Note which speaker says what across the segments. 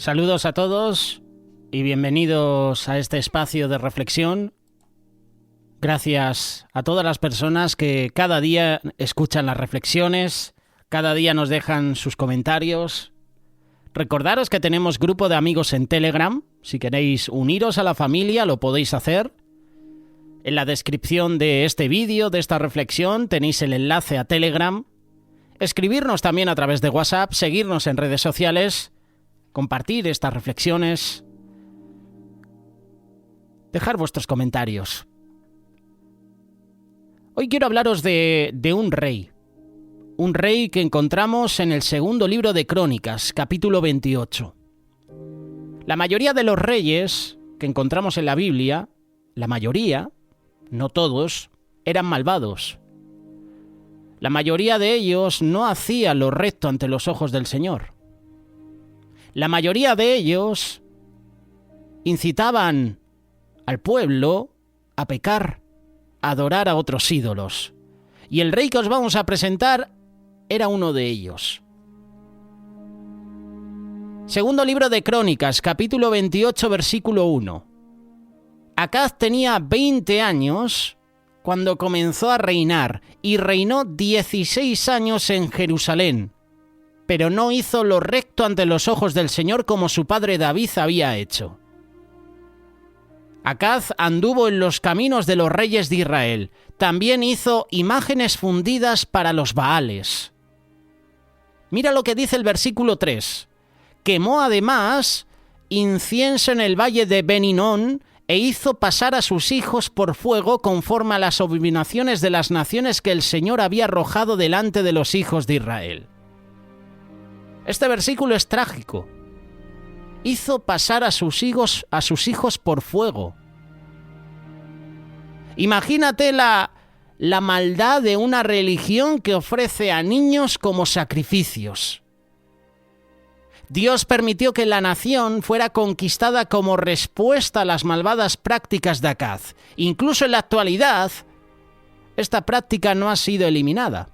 Speaker 1: Saludos a todos y bienvenidos a este espacio de reflexión. Gracias a todas las personas que cada día escuchan las reflexiones, cada día nos dejan sus comentarios. Recordaros que tenemos grupo de amigos en Telegram. Si queréis uniros a la familia, lo podéis hacer. En la descripción de este vídeo, de esta reflexión, tenéis el enlace a Telegram. Escribirnos también a través de WhatsApp, seguirnos en redes sociales, compartir estas reflexiones, dejar vuestros comentarios. Hoy quiero hablaros de un rey que encontramos en el segundo libro de Crónicas, capítulo 28. La mayoría de los reyes que encontramos en la Biblia, la mayoría, no todos, eran malvados. La mayoría de ellos no hacían lo recto ante los ojos del Señor. La mayoría de ellos incitaban al pueblo a pecar, a adorar a otros ídolos. Y el rey que os vamos a presentar era uno de ellos. Segundo libro de Crónicas, capítulo 28, versículo 1. Acaz tenía 20 años cuando comenzó a reinar y reinó 16 años en Jerusalén, pero no hizo lo recto ante los ojos del Señor como su padre David había hecho. Acaz anduvo en los caminos de los reyes de Israel. También hizo imágenes fundidas para los Baales. Mira lo que dice el versículo 3. Quemó además incienso en el valle de Ben-Hinnom e hizo pasar a sus hijos por fuego conforme a las abominaciones de las naciones que el Señor había arrojado delante de los hijos de Israel. Este versículo es trágico. Hizo pasar a sus hijos por fuego. Imagínate la maldad de una religión que ofrece a niños como sacrificios. Dios permitió que la nación fuera conquistada como respuesta a las malvadas prácticas de Acaz. Incluso en la actualidad, esta práctica no ha sido eliminada.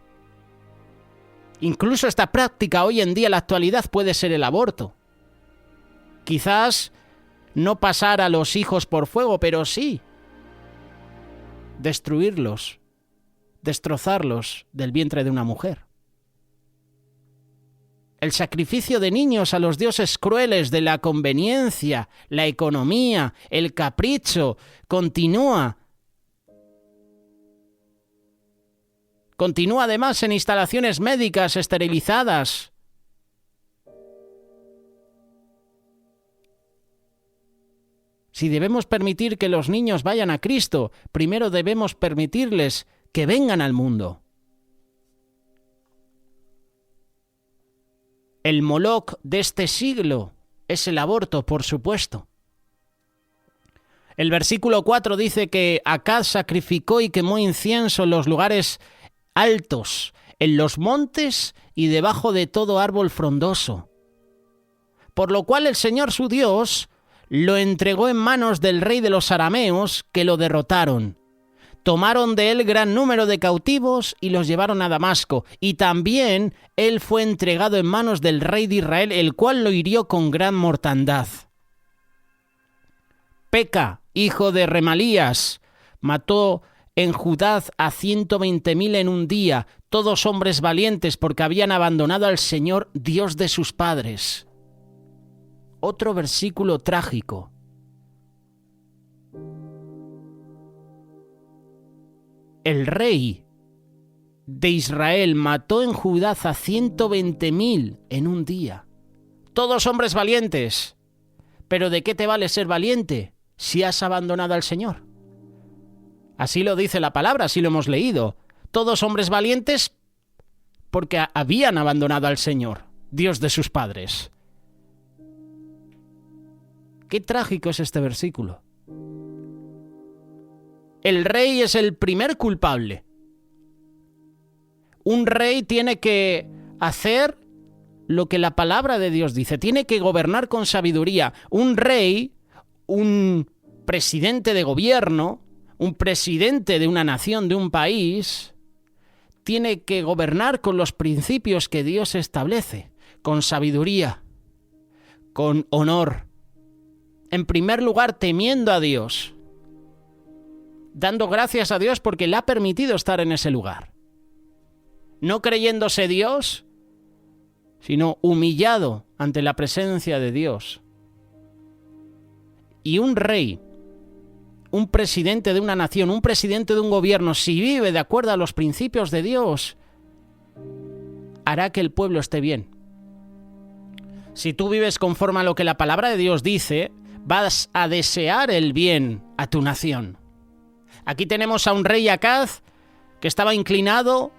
Speaker 1: Incluso esta práctica hoy en día en la actualidad puede ser el aborto. Quizás no pasar a los hijos por fuego, pero sí destruirlos, destrozarlos del vientre de una mujer. El sacrificio de niños a los dioses crueles de la conveniencia, la economía, el capricho, continúa. Continúa además en instalaciones médicas esterilizadas. Si debemos permitir que los niños vayan a Cristo, primero debemos permitirles que vengan al mundo. El Moloc de este siglo es el aborto, por supuesto. El versículo 4 dice que Acaz sacrificó y quemó incienso en los lugares altos, en los montes y debajo de todo árbol frondoso. Por lo cual el Señor su Dios lo entregó en manos del rey de los arameos, que lo derrotaron. Tomaron de él gran número de cautivos y los llevaron a Damasco. Y también él fue entregado en manos del rey de Israel, el cual lo hirió con gran mortandad. Peca, hijo de Remalías, mató en Judá a 120.000 en un día, todos hombres valientes porque habían abandonado al Señor, Dios de sus padres. Otro versículo trágico. El rey de Israel mató en Judá a 120.000 en un día. Todos hombres valientes. ¿Pero de qué te vale ser valiente si has abandonado al Señor? Así lo dice la palabra, así lo hemos leído. Todos hombres valientes porque habían abandonado al Señor, Dios de sus padres. Qué trágico es este versículo. El rey es el primer culpable. Un rey tiene que hacer lo que la palabra de Dios dice, tiene que gobernar con sabiduría. Un rey, un presidente de gobierno, un presidente de una nación, de un país, tiene que gobernar con los principios que Dios establece, con sabiduría, con honor. En primer lugar, temiendo a Dios, dando gracias a Dios porque le ha permitido estar en ese lugar. No creyéndose Dios, sino humillado ante la presencia de Dios. Y un rey, un presidente de una nación, un presidente de un gobierno, si vive de acuerdo a los principios de Dios, hará que el pueblo esté bien. Si tú vives conforme a lo que la palabra de Dios dice, vas a desear el bien a tu nación. Aquí tenemos a un rey Acaz que estaba inclinado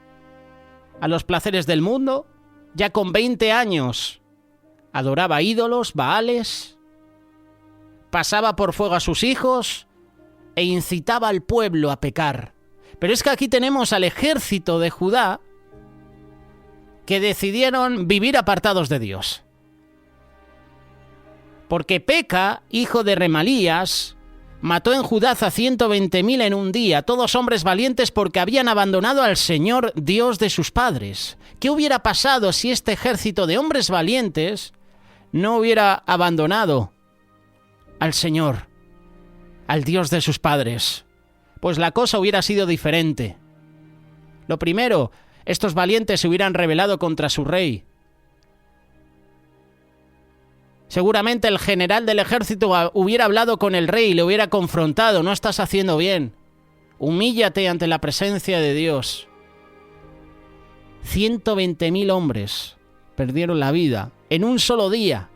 Speaker 1: a los placeres del mundo, ya con 20 años adoraba ídolos, baales, pasaba por fuego a sus hijos e incitaba al pueblo a pecar. Pero es que aquí tenemos al ejército de Judá que decidieron vivir apartados de Dios. Porque Peca, hijo de Remalías, mató en Judá a 120.000 en un día, todos hombres valientes porque habían abandonado al Señor Dios de sus padres. ¿Qué hubiera pasado si este ejército de hombres valientes no hubiera abandonado al Señor, al Dios de sus padres? Pues la cosa hubiera sido diferente. Lo primero, estos valientes se hubieran rebelado contra su rey. Seguramente el general del ejército hubiera hablado con el rey y le hubiera confrontado. No estás haciendo bien. Humíllate ante la presencia de Dios. 120.000 hombres perdieron la vida en un solo día.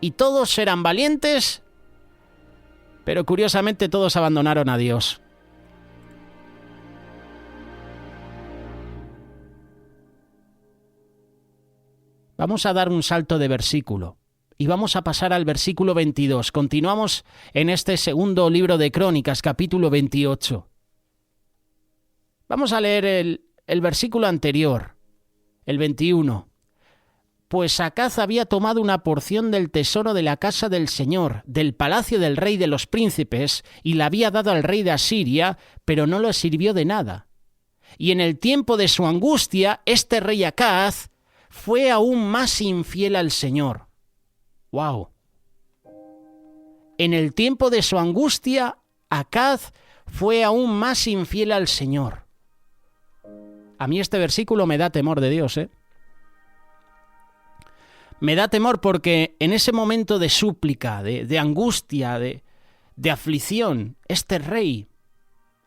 Speaker 1: Y todos eran valientes, pero curiosamente todos abandonaron a Dios. Vamos a dar un salto de versículo. Y vamos a pasar al versículo 22. Continuamos en este segundo libro de Crónicas, capítulo 28. Vamos a leer el versículo anterior, el 21. Pues Acaz había tomado una porción del tesoro de la casa del Señor, del palacio del rey de los príncipes, y la había dado al rey de Asiria, pero no le sirvió de nada. Y en el tiempo de su angustia, este rey Acaz fue aún más infiel al Señor. ¡Wow! En el tiempo de su angustia, Acaz fue aún más infiel al Señor. A mí este versículo me da temor de Dios, ¿eh? Me da temor porque en ese momento de súplica, de angustia, de aflicción, este rey,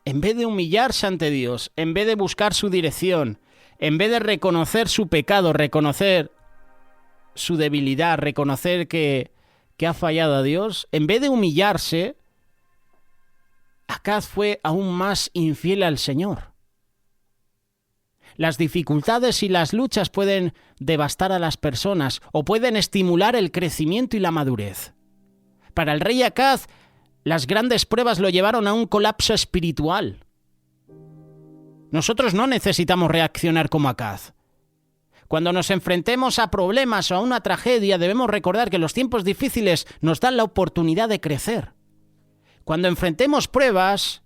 Speaker 1: en vez de humillarse ante Dios, en vez de buscar su dirección, en vez de reconocer su pecado, reconocer su debilidad, reconocer que ha fallado a Dios, en vez de humillarse, Acaz fue aún más infiel al Señor. Las dificultades y las luchas pueden devastar a las personas o pueden estimular el crecimiento y la madurez. Para el rey Acaz, las grandes pruebas lo llevaron a un colapso espiritual. Nosotros no necesitamos reaccionar como Acaz. Cuando nos enfrentemos a problemas o a una tragedia, debemos recordar que los tiempos difíciles nos dan la oportunidad de crecer. Cuando enfrentemos pruebas,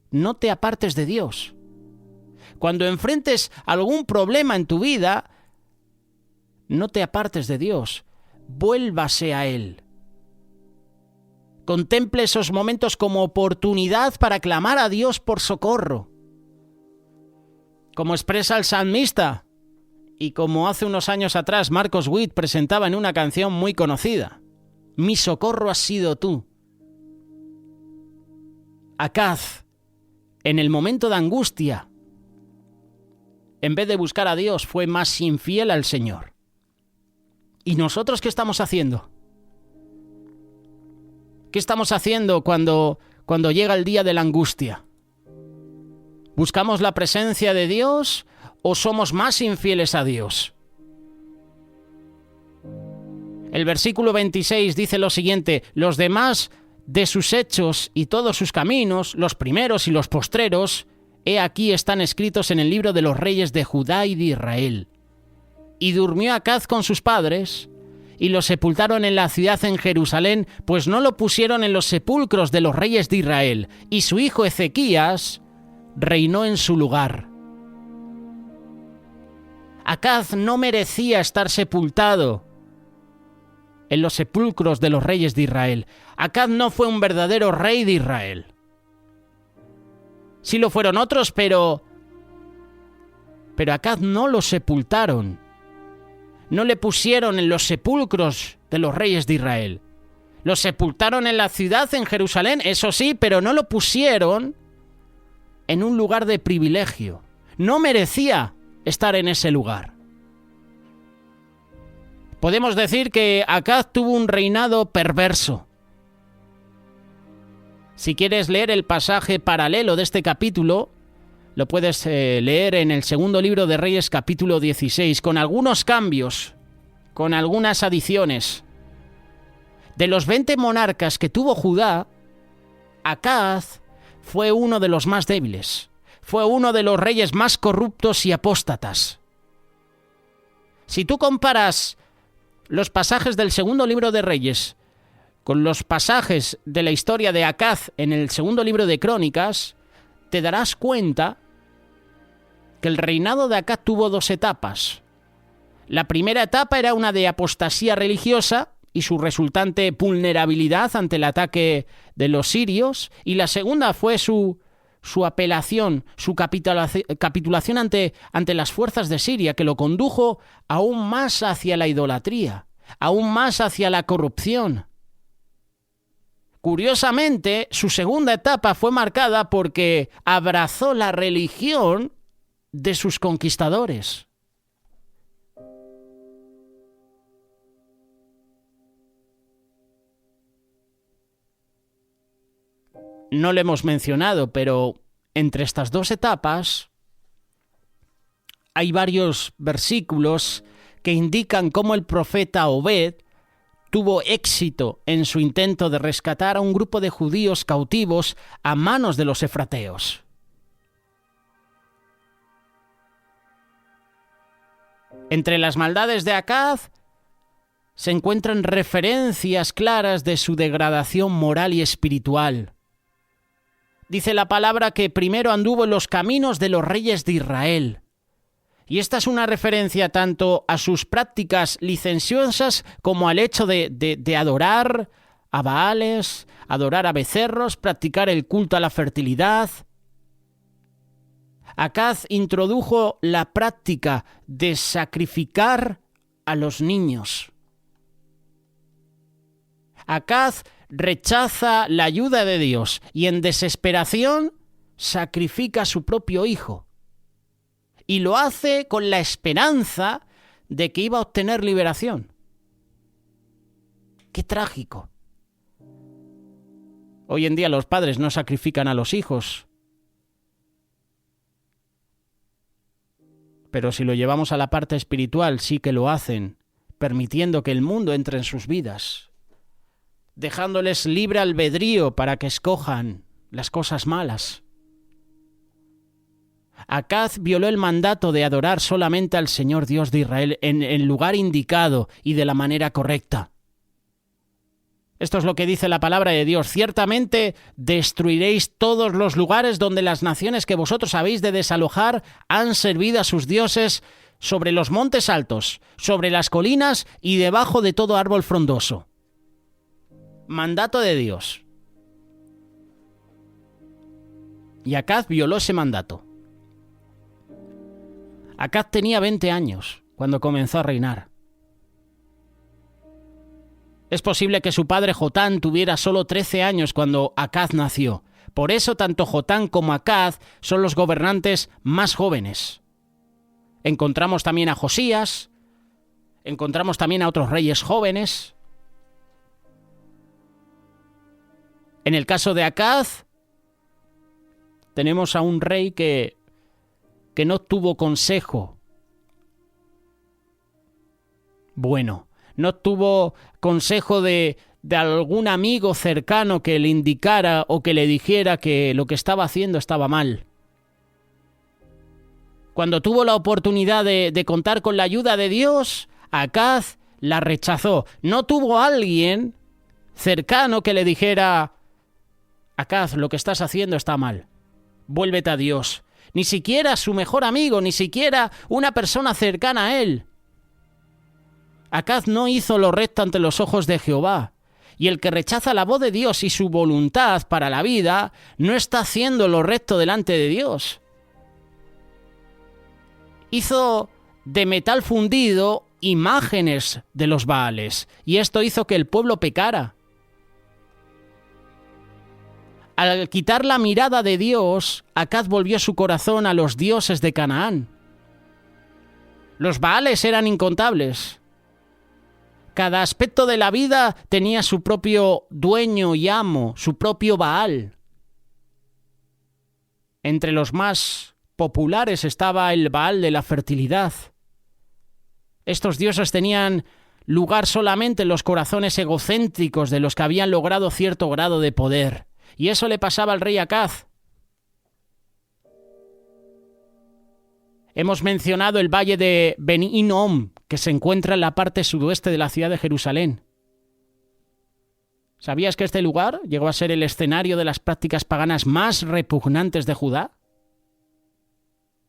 Speaker 1: no te apartes de Dios. Cuando enfrentes algún problema en tu vida, no te apartes de Dios. Vuélvase a Él. Contemple esos momentos como oportunidad para clamar a Dios por socorro. Como expresa el salmista, y como hace unos años atrás Marcos Witt presentaba en una canción muy conocida: mi socorro has sido tú. Acaz, en el momento de angustia, en vez de buscar a Dios, fue más infiel al Señor. ¿Y nosotros qué estamos haciendo? ¿Qué estamos haciendo cuando llega el día de la angustia? ¿Buscamos la presencia de Dios o somos más infieles a Dios? El versículo 26 dice lo siguiente: los demás de sus hechos y todos sus caminos, los primeros y los postreros, he aquí están escritos en el libro de los reyes de Judá y de Israel. Y durmió Acaz con sus padres, y lo sepultaron en la ciudad en Jerusalén, pues no lo pusieron en los sepulcros de los reyes de Israel, y su hijo Ezequías reinó en su lugar. Acaz no merecía estar sepultado en los sepulcros de los reyes de Israel. Acaz no fue un verdadero rey de Israel. Sí lo fueron otros, pero Acaz no lo sepultaron. No le pusieron en los sepulcros de los reyes de Israel. Lo sepultaron en la ciudad, en Jerusalén, eso sí, pero no lo pusieron en un lugar de privilegio. No merecía estar en ese lugar. Podemos decir que Acaz tuvo un reinado perverso. Si quieres leer el pasaje paralelo de este capítulo, lo puedes leer en el segundo libro de Reyes, capítulo 16, con algunos cambios, con algunas adiciones. De los 20 monarcas que tuvo Judá, Acaz fue uno de los más débiles. Fue uno de los reyes más corruptos y apóstatas. Si tú comparas los pasajes del segundo libro de Reyes con los pasajes de la historia de Acaz en el segundo libro de Crónicas, te darás cuenta que el reinado de Acaz tuvo dos etapas. La primera etapa era una de apostasía religiosa y su resultante vulnerabilidad ante el ataque de los sirios, y la segunda fue su apelación, su capitulación ante las fuerzas de Siria, que lo condujo aún más hacia la idolatría, aún más hacia la corrupción. Curiosamente, su segunda etapa fue marcada porque abrazó la religión de sus conquistadores. No lo hemos mencionado, pero entre estas dos etapas hay varios versículos que indican cómo el profeta Obed tuvo éxito en su intento de rescatar a un grupo de judíos cautivos a manos de los efrateos. Entre las maldades de Acaz se encuentran referencias claras de su degradación moral y espiritual. Dice la palabra que primero anduvo en los caminos de los reyes de Israel. Y esta es una referencia tanto a sus prácticas licenciosas como al hecho de adorar a Baales, adorar a becerros, practicar el culto a la fertilidad. Acaz introdujo la práctica de sacrificar a los niños. Acaz rechaza la ayuda de Dios y en desesperación sacrifica a su propio hijo. Y lo hace con la esperanza de que iba a obtener liberación. ¡Qué trágico! Hoy en día los padres no sacrifican a los hijos. Pero si lo llevamos a la parte espiritual, sí que lo hacen, permitiendo que el mundo entre en sus vidas, dejándoles libre albedrío para que escojan las cosas malas. Acaz violó el mandato de adorar solamente al Señor Dios de Israel en el lugar indicado y de la manera correcta. Esto es lo que dice la palabra de Dios. Ciertamente destruiréis todos los lugares donde las naciones que vosotros habéis de desalojar han servido a sus dioses sobre los montes altos, sobre las colinas y debajo de todo árbol frondoso. Mandato de Dios. Y Acaz violó ese mandato. Acaz tenía 20 años cuando comenzó a reinar. Es posible que su padre Jotán tuviera solo 13 años cuando Acaz nació. Por eso tanto Jotán como Acaz son los gobernantes más jóvenes. Encontramos también a Josías, encontramos también a otros reyes jóvenes. En el caso de Acaz, tenemos a un rey que no tuvo consejo bueno, no tuvo consejo de algún amigo cercano que le indicara o que le dijera que lo que estaba haciendo estaba mal. Cuando tuvo la oportunidad de contar con la ayuda de Dios, Acaz la rechazó. No tuvo a alguien cercano que le dijera: Acaz, lo que estás haciendo está mal, vuélvete a Dios. Ni siquiera su mejor amigo, ni siquiera una persona cercana a él. Acaz no hizo lo recto ante los ojos de Jehová. Y el que rechaza la voz de Dios y su voluntad para la vida, no está haciendo lo recto delante de Dios. Hizo de metal fundido imágenes de los Baales, y esto hizo que el pueblo pecara. Al quitar la mirada de Dios, Acaz volvió su corazón a los dioses de Canaán. Los Baales eran incontables. Cada aspecto de la vida tenía su propio dueño y amo, su propio Baal. Entre los más populares estaba el Baal de la fertilidad. Estos dioses tenían lugar solamente en los corazones egocéntricos de los que habían logrado cierto grado de poder. Y eso le pasaba al rey Acaz. Hemos mencionado el valle de Ben Hinnom, que se encuentra en la parte sudoeste de la ciudad de Jerusalén. ¿Sabías que este lugar llegó a ser el escenario de las prácticas paganas más repugnantes de Judá?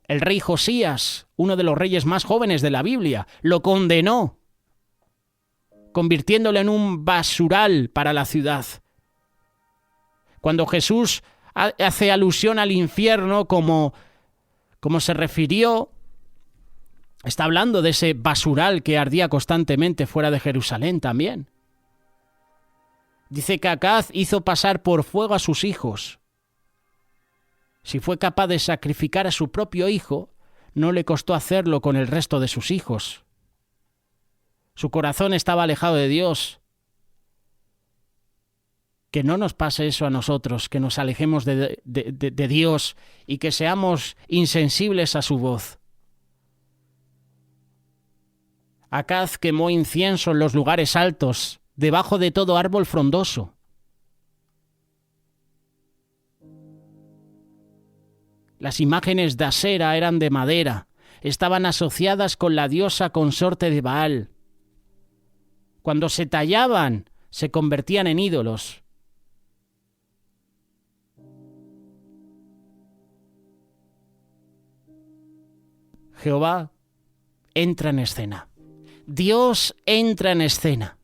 Speaker 1: El rey Josías, uno de los reyes más jóvenes de la Biblia, lo condenó, convirtiéndolo en un basural para la ciudad. Cuando Jesús hace alusión al infierno como se refirió, está hablando de ese basural que ardía constantemente fuera de Jerusalén también. Dice que Acaz hizo pasar por fuego a sus hijos. Si fue capaz de sacrificar a su propio hijo, no le costó hacerlo con el resto de sus hijos. Su corazón estaba alejado de Dios. Que no nos pase eso a nosotros, que nos alejemos de Dios y que seamos insensibles a su voz. Acaz quemó incienso en los lugares altos, debajo de todo árbol frondoso. Las imágenes de Asera eran de madera, estaban asociadas con la diosa consorte de Baal. Cuando se tallaban, se convertían en ídolos. Jehová entra en escena. Dios entra en escena.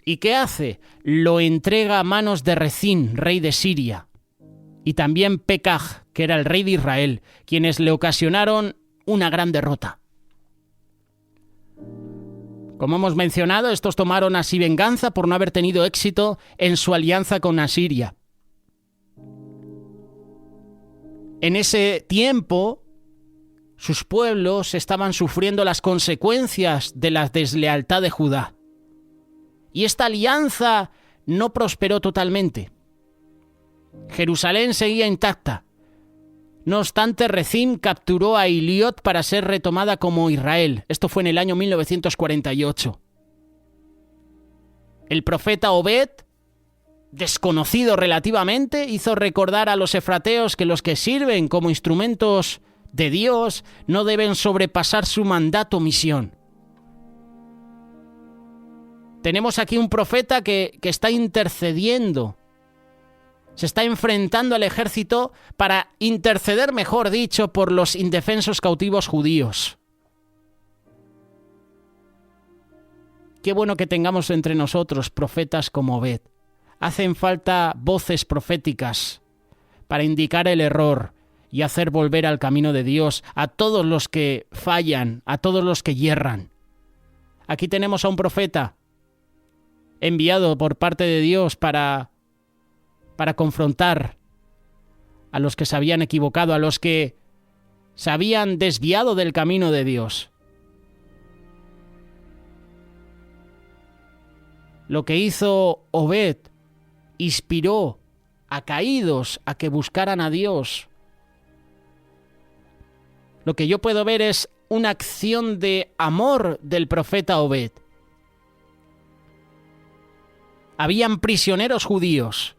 Speaker 1: ¿Y qué hace? Lo entrega a manos de Rezín, rey de Siria, y también Pekaj, que era el rey de Israel, quienes le ocasionaron una gran derrota. Como hemos mencionado, estos tomaron así venganza por no haber tenido éxito en su alianza con Asiria. En ese tiempo, sus pueblos estaban sufriendo las consecuencias de la deslealtad de Judá. Y esta alianza no prosperó totalmente. Jerusalén seguía intacta. No obstante, Rezín capturó a Eliot para ser retomada como Israel. Esto fue en el año 1948. El profeta Obed, desconocido relativamente, hizo recordar a los efrateos que los que sirven como instrumentos de Dios no deben sobrepasar su mandato o misión. Tenemos aquí un profeta que está intercediendo, se está enfrentando al ejército para interceder, mejor dicho, por los indefensos cautivos judíos. Qué bueno que tengamos entre nosotros profetas como Obed. Hacen falta voces proféticas para indicar el error y hacer volver al camino de Dios a todos los que fallan, a todos los que yerran. Aquí tenemos a un profeta enviado por parte de Dios para confrontar a los que se habían equivocado, a los que se habían desviado del camino de Dios. Lo que hizo Obed inspiró a caídos a que buscaran a Dios. Lo que yo puedo ver es una acción de amor del profeta Obed. Habían prisioneros judíos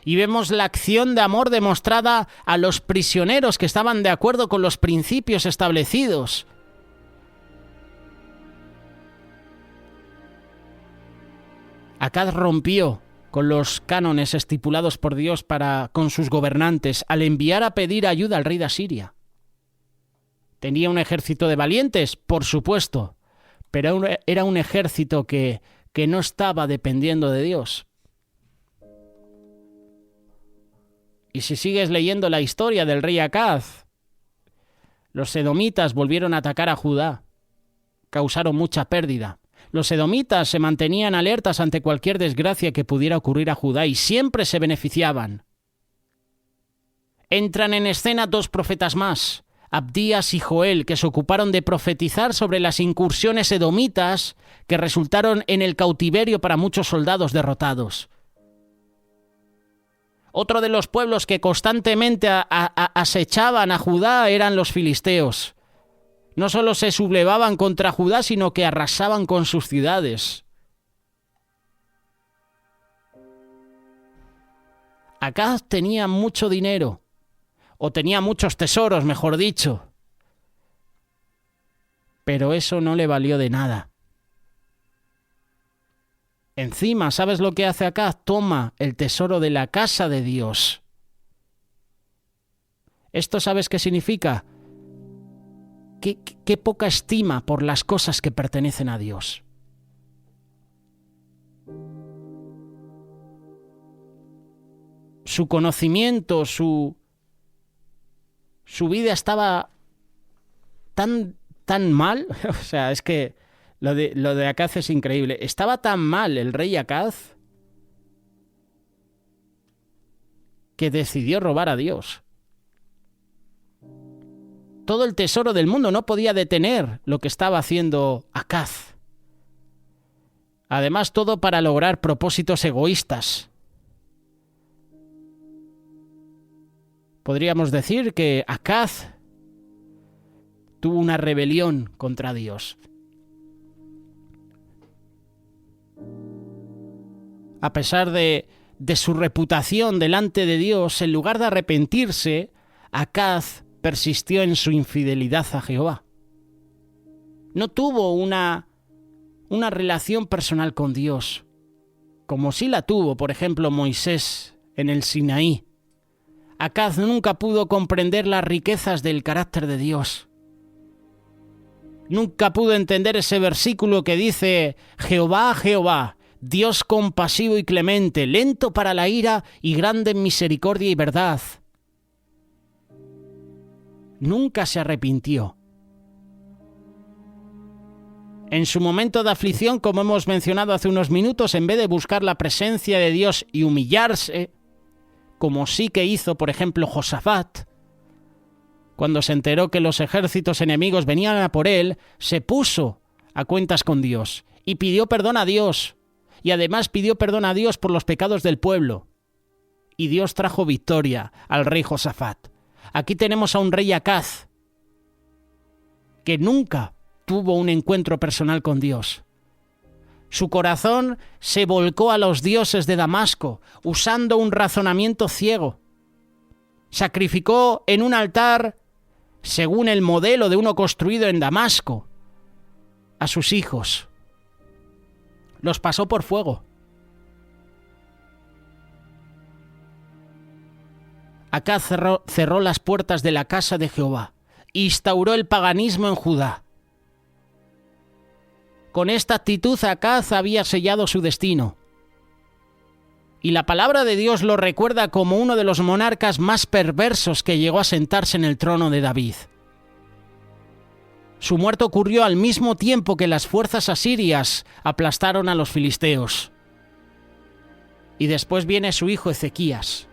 Speaker 1: y vemos la acción de amor demostrada a los prisioneros que estaban de acuerdo con los principios establecidos. Acaz rompió con los cánones estipulados por Dios con sus gobernantes al enviar a pedir ayuda al rey de Asiria. ¿Tenía un ejército de valientes? Por supuesto, pero era un ejército que no estaba dependiendo de Dios. Y si sigues leyendo la historia del rey Acaz, los edomitas volvieron a atacar a Judá, causaron mucha pérdida. Los edomitas se mantenían alertas ante cualquier desgracia que pudiera ocurrir a Judá y siempre se beneficiaban. Entran en escena 2 profetas más, Abdías y Joel, que se ocuparon de profetizar sobre las incursiones edomitas que resultaron en el cautiverio para muchos soldados derrotados. Otro de los pueblos que constantemente acechaban a Judá eran los filisteos. No solo se sublevaban contra Judá, sino que arrasaban con sus ciudades. Acaz tenía mucho dinero, o tenía muchos tesoros, mejor dicho. Pero eso no le valió de nada. Encima, ¿sabes lo que hace Acaz? Toma el tesoro de la casa de Dios. ¿Esto sabes qué significa? Qué poca estima por las cosas que pertenecen a Dios. Su conocimiento, su vida estaba tan mal, o sea, es que lo de Acaz es increíble. Estaba tan mal el rey Acaz que decidió robar a Dios. Todo el tesoro del mundo no podía detener lo que estaba haciendo Acaz. Además, todo para lograr propósitos egoístas. Podríamos decir que Acaz tuvo una rebelión contra Dios. A pesar de su reputación delante de Dios, en lugar de arrepentirse, Acaz persistió en su infidelidad a Jehová. No tuvo una relación personal con Dios, como sí la tuvo, por ejemplo, Moisés en el Sinaí. Acaz nunca pudo comprender las riquezas del carácter de Dios. Nunca pudo entender ese versículo que dice: Jehová, Jehová, Dios compasivo y clemente, lento para la ira y grande en misericordia y verdad. Nunca se arrepintió. En su momento de aflicción, como hemos mencionado hace unos minutos, en vez de buscar la presencia de Dios y humillarse, como sí que hizo, por ejemplo, Josafat, cuando se enteró que los ejércitos enemigos venían a por él, se puso a cuentas con Dios y pidió perdón a Dios. Y además pidió perdón a Dios por los pecados del pueblo. Y Dios trajo victoria al rey Josafat. Aquí tenemos a un rey Acaz que nunca tuvo un encuentro personal con Dios. Su corazón se volcó a los dioses de Damasco, usando un razonamiento ciego. Sacrificó en un altar, según el modelo de uno construido en Damasco, a sus hijos. Los pasó por fuego. Acaz cerró las puertas de la casa de Jehová, instauró el paganismo en Judá. Con esta actitud Acaz había sellado su destino. Y la palabra de Dios lo recuerda como uno de los monarcas más perversos que llegó a sentarse en el trono de David. Su muerte ocurrió al mismo tiempo que las fuerzas asirias aplastaron a los filisteos. Y después viene su hijo Ezequías.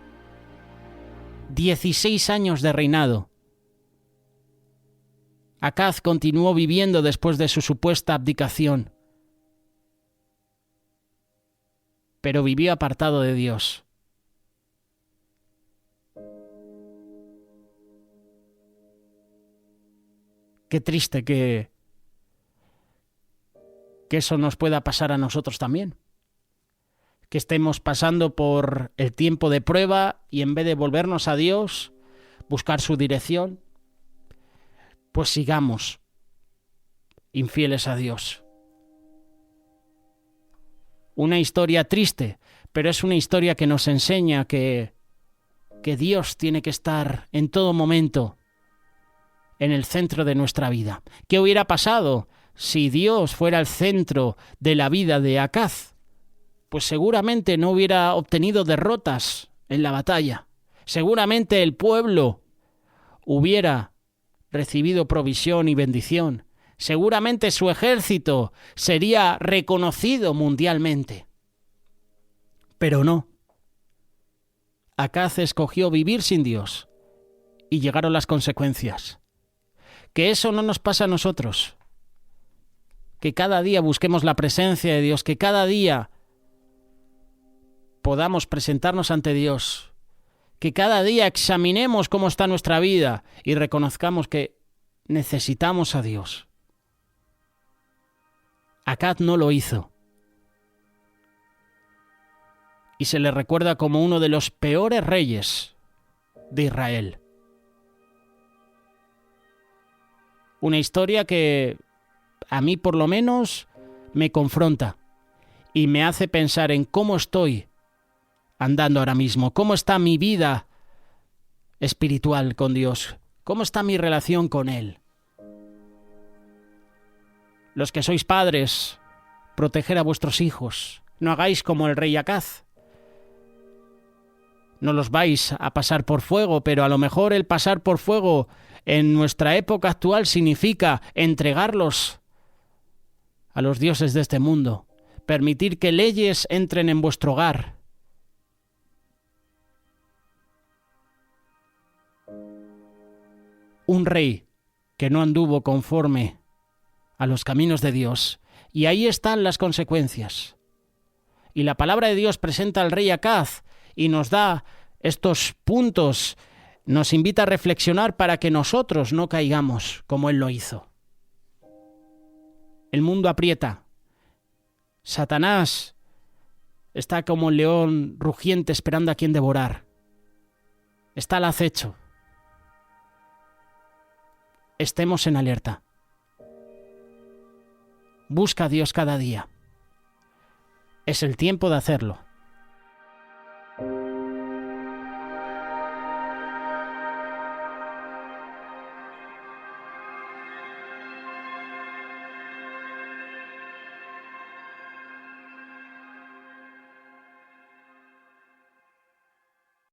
Speaker 1: 16 años de reinado. Acaz continuó viviendo después de su supuesta abdicación, pero vivió apartado de Dios. Qué triste que eso nos pueda pasar a nosotros también. Que estemos pasando por el tiempo de prueba y en vez de volvernos a Dios, buscar su dirección, pues sigamos infieles a Dios. Una historia triste, pero es una historia que nos enseña que Dios tiene que estar en todo momento en el centro de nuestra vida. ¿Qué hubiera pasado si Dios fuera el centro de la vida de Acaz, pues seguramente no hubiera obtenido derrotas en la batalla. Seguramente el pueblo hubiera recibido provisión y bendición. Seguramente su ejército sería reconocido mundialmente. Pero no. Acaz escogió vivir sin Dios y llegaron las consecuencias. Que eso no nos pasa a nosotros. Que cada día busquemos la presencia de Dios, que cada día podamos presentarnos ante Dios, que cada día examinemos cómo está nuestra vida y reconozcamos que necesitamos a Dios. Acaz no lo hizo. Y se le recuerda como uno de los peores reyes de Israel. Una historia que a mí por lo menos me confronta y me hace pensar en cómo estoy andando ahora mismo, cómo está mi vida espiritual con Dios, cómo está mi relación con Él. Los que sois padres, proteger a vuestros hijos, no hagáis como el rey Acaz. No los vais a pasar por fuego, pero a lo mejor el pasar por fuego en nuestra época actual significa entregarlos a los dioses de este mundo, permitir que leyes entren en vuestro hogar. Un rey que no anduvo conforme a los caminos de Dios, y ahí están las consecuencias. Y la palabra de Dios presenta al rey Acaz y nos da estos puntos, nos invita a reflexionar para que nosotros no caigamos como él lo hizo. El mundo aprieta. Satanás está como un león rugiente esperando a quien devorar. Está al acecho. Estemos en alerta. Busca a Dios cada día. Es el tiempo de hacerlo.